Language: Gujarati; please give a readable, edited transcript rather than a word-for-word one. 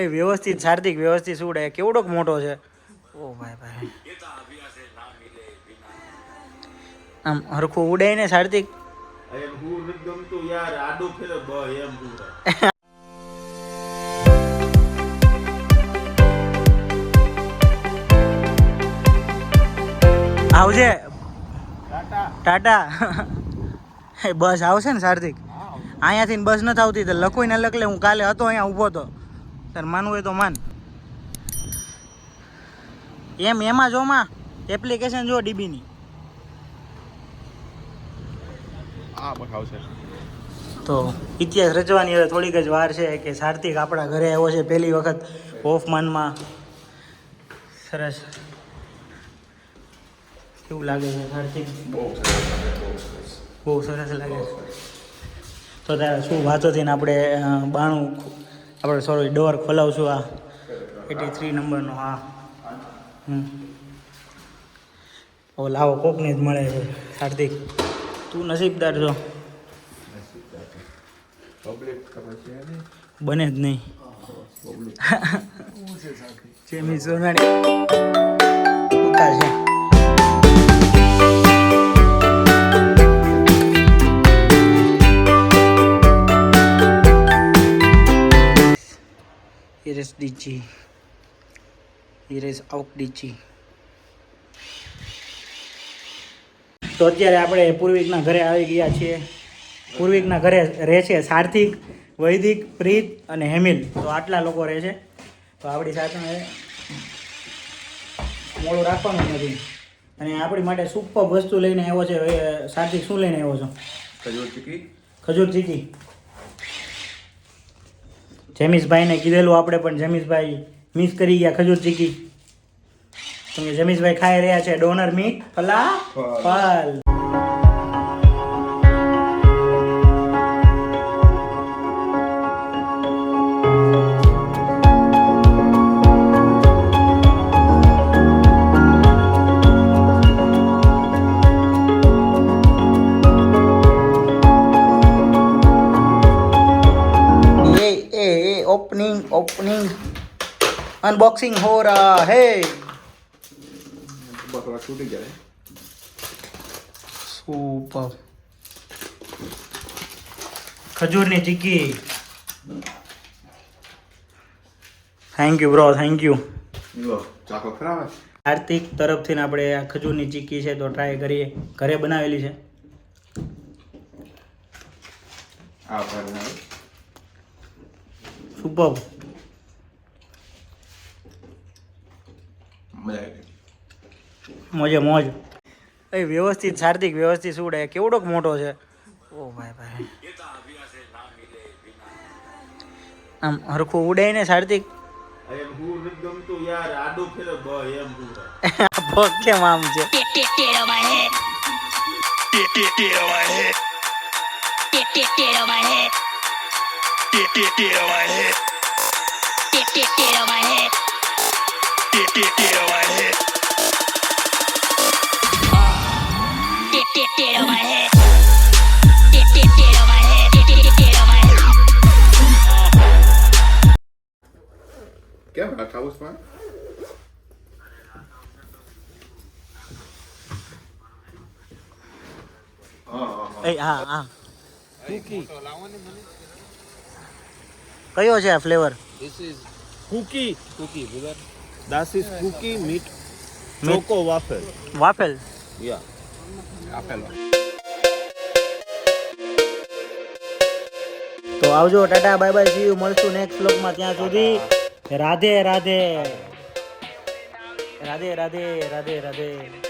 એ વ્યવસ્થિત હાર્દિક વ્યવસ્થિત ઉડે. કેવડોક મોટો છે. ઓ ભાઈ ભાઈ, આમ હરખું ઉડે ને હાર્દિક. આવજે ટાટા. બસ આવશે ને હાર્દિક? અહીંયાથી બસ નથી આવતી તો લખોઈને લખ લે. હું કાલે હતો અહીંયા ઊભો હતો. તાર માનવું હોય તો માન. એમાં જોમાં એપ્લિકેશન જો ડીબીની. તો ઇતિહાસ રચવાની હવે થોડીક જ વાર છે કે હાર્દિક આપણા ઘરે આવ્યો છે પહેલી વખત હોફમાનમાં. સરસ. કેવું લાગે છે હાર્દિક? બહુ સરસ લાગે છે. તો તારે શું વાંચો થઈને આપણે બાણું આપણે સોરી ડોર ખોલાવશું. આ 83 નંબરનો. હા ઓ લાવો કોકને જ મળે છે હાર્દિક. તું નસીબદાર છો. બને જ નહીં. જેમી સોનાણી ટૂંકા છે. Here is DG. Here is out DG. તો અત્યારે આપણે પૂર્વિકના ઘરે આવી ગયા છીએ. પૂર્વિકના ઘરે રહે છે સાર્થિક, વૈદિક, પ્રીત અને હેમિલ. તો આટલા લોકો રહે છે. તો આપણી સાથે મોડું રાખવાનું નથી. અને આપણી માટે સુપર વસ્તુ લઈને આવ્યો છે. સાર્થિક શું લઈને આવ્યો છો? ખજૂર ચીકી. જમીશભાઈને કીધેલું આપણે, પણ જમીશભાઈ મિસ કરી ગયા ખજૂર ચીકી. કેમ કે જમીશભાઈ ખાઈ રહ્યા છે doner meat falafel. Opening unboxing हो रहा है. सुपर. खजूરની ચીકી. Thank you bro, thank you. Hardik તરફથી આપણે આ ખજૂરની ચીકી છે તો ટ્રાય કરીએ. ઘરે બનાવેલી છે. સુપર. મોજે મોજ. એ વ્યવસ્થિત હાર્દિક વ્યવસ્થિત ઉડે. કેવડોક મોટો છે. ઓ ભાઈ ભાઈ, આમ હરખું ઉડે ને હાર્દિક. પગ કેમ આમ છે? क्या बैठा उसमें? હા કયો છે આ flavour? This is cookie brother. That is cookie meat choco waffle. વાફેલ. Yeah. Waffle. તો આવજો. Tata bye bye. C you. મળશું નેક્સ્ટ વ્લોગમાં. ત્યાં સુધી રાધે રાધે રાધે રાધે રાધે રાધે.